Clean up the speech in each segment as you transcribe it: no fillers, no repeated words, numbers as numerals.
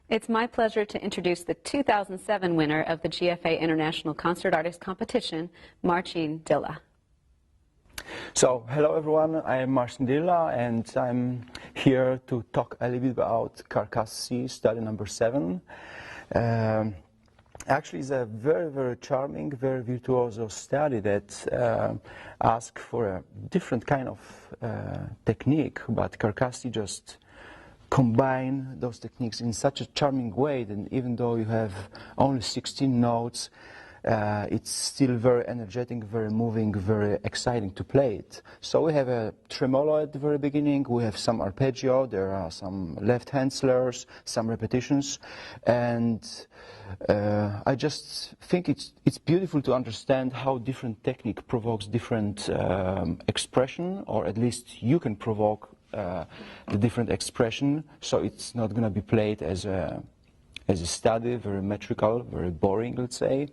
It's my pleasure to introduce the 2007 winner of the GFA International Concert Artist Competition, Marcin Dylla. So, hello everyone, I am Marcin Dylla and I'm here to talk a little bit about Carcassi study number 7. Actually, it's a very, very charming, very virtuoso study that asks for a different kind of technique, but Carcassi just combine those techniques in such a charming way that even though you have only 16 notes, it's still very energetic, very moving, very exciting to play it. So we have a tremolo at the very beginning, we have some arpeggio, there are some left-hand slurs, some repetitions, and I just think it's beautiful to understand how different technique provokes different expression, or at least you can provoke the different expression, so it's not going to be played as a study, very metrical, very boring, let's say,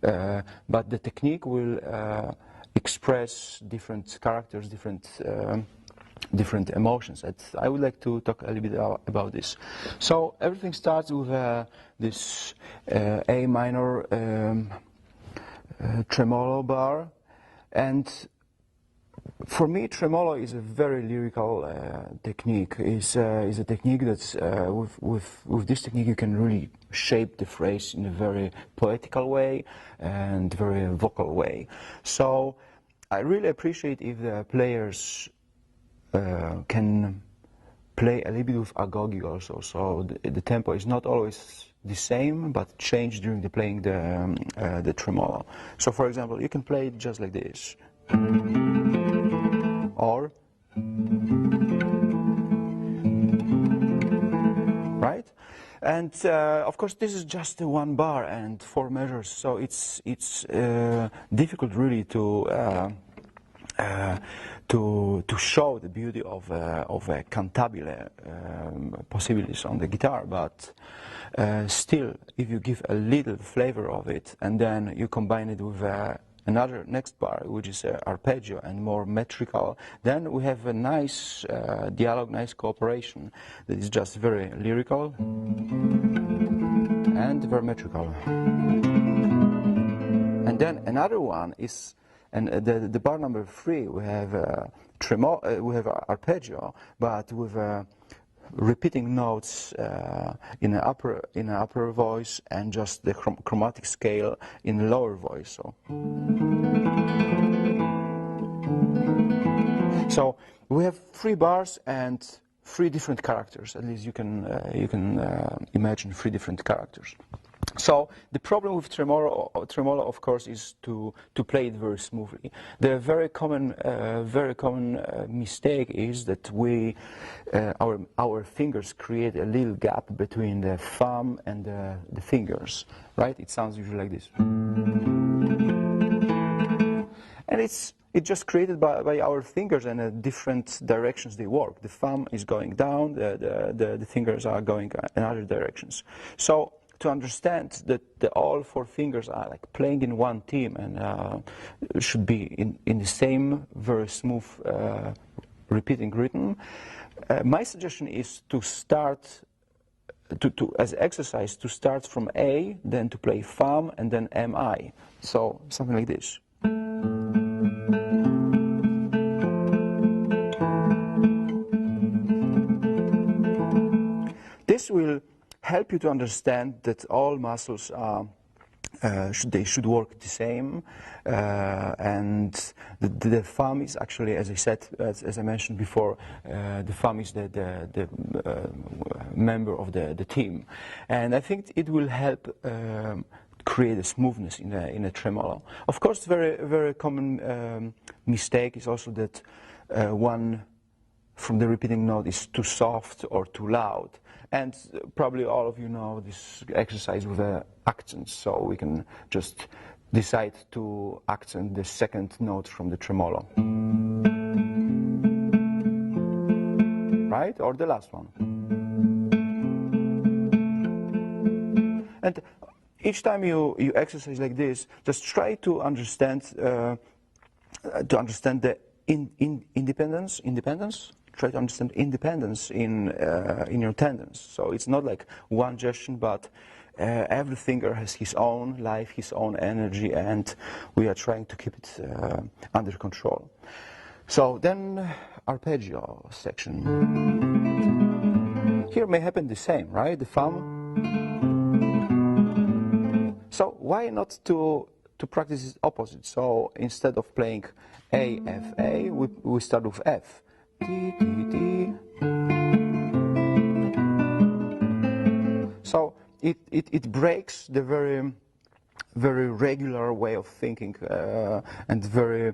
but the technique will express different characters, different emotions. And I would like to talk a little bit about this. So everything starts with this A minor tremolo bar, and for me, tremolo is a very lyrical technique. It's a technique that's with this technique you can really shape the phrase in a very poetical way and very vocal way. So I really appreciate if the players can play a little bit with agogi also. So the tempo is not always the same, but change during the playing the tremolo. So for example, you can play it just like this. Or, right? And of course this is just one bar and 4 measures, so it's difficult really to show the beauty of a cantabile possibilities on the guitar, but still, if you give a little flavor of it and then you combine it with another next bar, which is arpeggio and more metrical, then we have a nice dialogue, nice cooperation that is just very lyrical and very metrical. And then another one is, and the bar number 3, we have we have arpeggio, but with repeating notes in an upper voice and just the chromatic scale in a lower voice. So we have 3 bars and 3 different characters. At least you can imagine 3 different characters. So the problem with tremolo, of course, is to play it very smoothly. The very common mistake is that our fingers create a little gap between the thumb and the fingers, right? It sounds usually like this, and it's just created by our fingers and different directions they work. The thumb is going down, the fingers are going in other directions. So to understand that all 4 fingers are like playing in one team and should be in the same very smooth repeating rhythm, my suggestion is to start as exercise to start from A, then to play thumb and then MI. So something like this. This will help you to understand that all muscles are should work the same, and the thumb is actually, as I said, as I mentioned before, the thumb is the member of the team, and I think it will help create a smoothness in a tremolo. Of course, very common mistake is also that one from the repeating note is too soft or too loud. And probably all of you know this exercise with accents, so we can just decide to accent the second note from the tremolo. Right? Or the last one. And each time you exercise like this, just try to understand the independence try to understand independence in your tendons. So it's not like one gesture, but every finger has his own life, his own energy, and we are trying to keep it under control. So then arpeggio section. Here may happen the same, right? The thumb. So why not to practice its opposite? So instead of playing A, F, A, we start with F. D, D, D. So it breaks the very regular way of thinking and very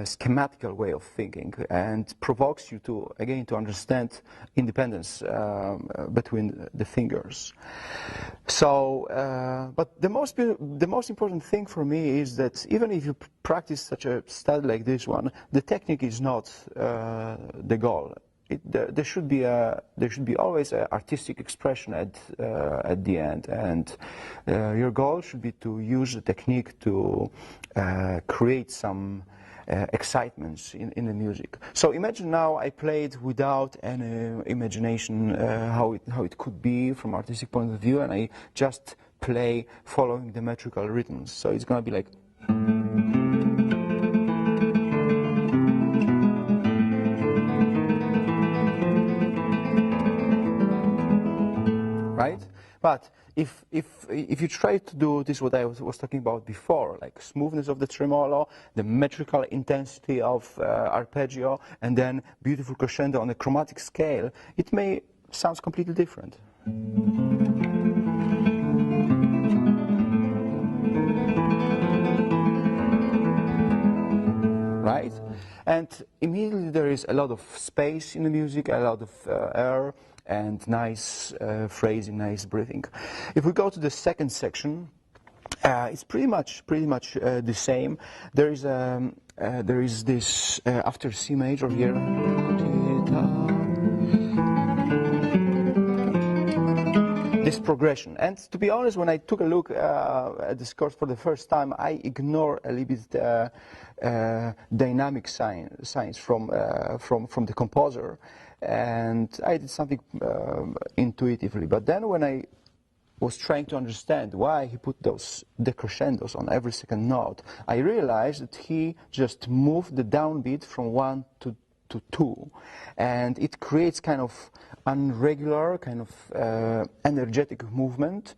schematical way of thinking, and provokes you to again to understand independence between the fingers. So, but the most important thing for me is that even if you practice such a study like this one, the technique is not the goal. There should be always an artistic expression at the end, and your goal should be to use the technique to create some excitements in the music. So imagine now I played without any imagination how it could be from artistic point of view, and I just play following the metrical rhythms. So it's gonna be like. Right? But if you try to do this, what I was talking about before, like smoothness of the tremolo, the metrical intensity of arpeggio, and then beautiful crescendo on a chromatic scale, it may sound completely different. Right? And immediately there is a lot of space in the music, a lot of air, and nice phrasing, nice breathing. If we go to the second section, it's pretty much the same. There is this after C major here. This progression, and to be honest, when I took a look at this course for the first time, I ignored a little bit dynamic science from the composer, and I did something intuitively. But then when I was trying to understand why he put those decrescendos on every second note, I realized that he just moved the downbeat from 1 to 2, and it creates kind of unregular, kind of energetic movement,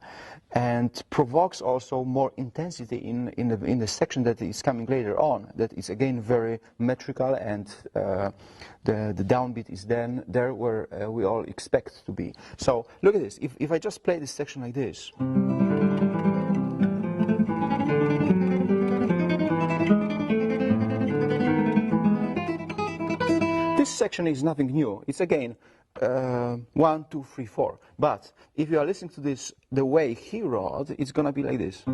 and provokes also more intensity in the section that is coming later on. That is again very metrical, and the downbeat is then there where we all expect to be. So look at this. If I just play this section like this. This section is nothing new. It's again 1, 2, 3, 4. But if you are listening to this the way he wrote, it's gonna be like this. 2,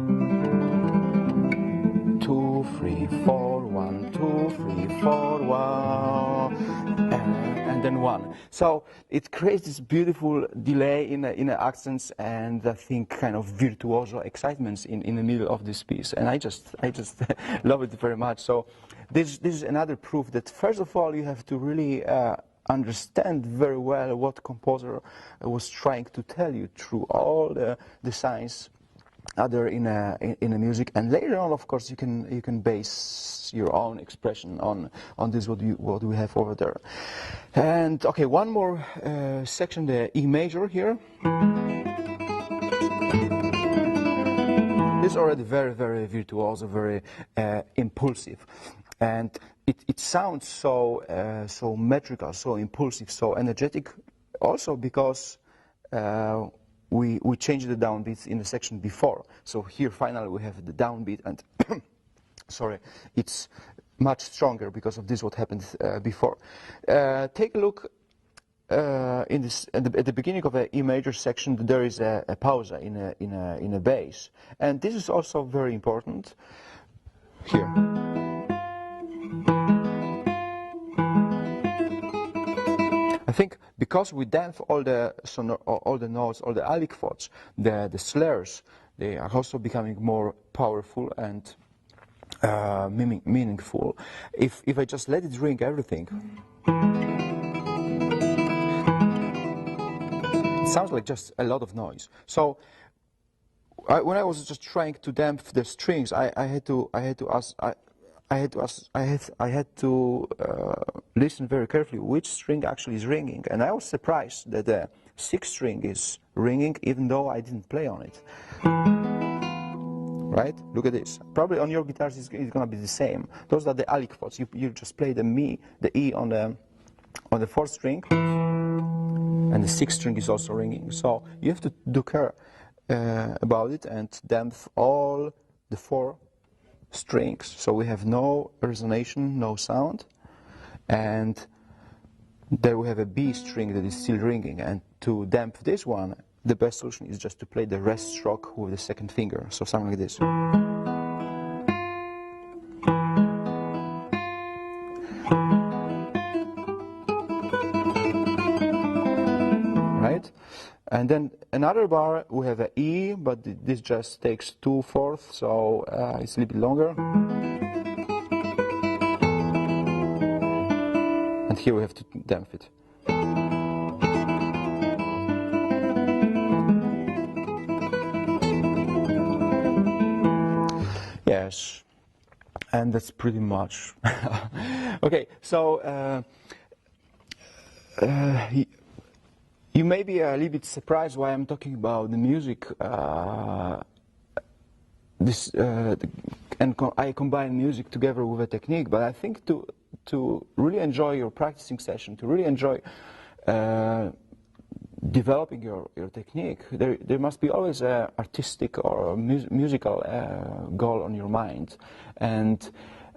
3, 4, 1, 2, 3, 4, 1, and then 1. So it creates this beautiful delay in the accents, and I think kind of virtuoso excitements in the middle of this piece. And I just love it very much. So this is another proof that first of all you have to really understand very well what composer was trying to tell you through all the science other in a music, and later on, of course, you can base your own expression on this what we have over there. And okay, one more section, the E major here. This is already very, very virtuoso, very impulsive, and it sounds so metrical, so impulsive, so energetic, also because we changed the downbeats in the section before. So here finally we have the downbeat, and sorry, it's much stronger because of this what happened before. Take a look in this at the beginning of the E major section. There is a pausa in a bass, and this is also very important here. I think because we damp all the notes, all the aliquots, the slurs, they are also becoming more powerful and meaningful. If I just let it ring everything, sounds like just a lot of noise. So when I was just trying to damp the strings, I had to listen very carefully which string actually is ringing, and I was surprised that the sixth string is ringing even though I didn't play on it. Right? Look at this. Probably on your guitars it's going to be the same. Those are the aliquots. You just play the E on the fourth string, and the sixth string is also ringing. So you have to do care about it and damp all the four strings. So we have no resonation, no sound, and there we have a B string that is still ringing. And to damp this one, the best solution is just to play the rest stroke with the second finger. So something like this. Right? And then another bar, we have an E, but this just takes 2/4, so it's a little bit longer. And here we have to damp it. Yes, and that's pretty much. Okay, so you may be a little bit surprised why I'm talking about the music. I combine music together with a technique, but I think to really enjoy your practicing session, to really enjoy developing your technique, there must be always an artistic or a musical goal on your mind. And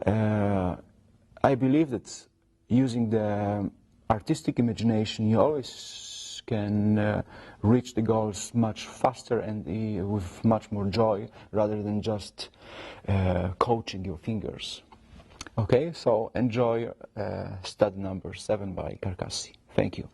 I believe that using the artistic imagination, you always can reach the goals much faster and with much more joy, rather than just coaching your fingers. Okay, so enjoy study number 7 by Carcassi. Thank you.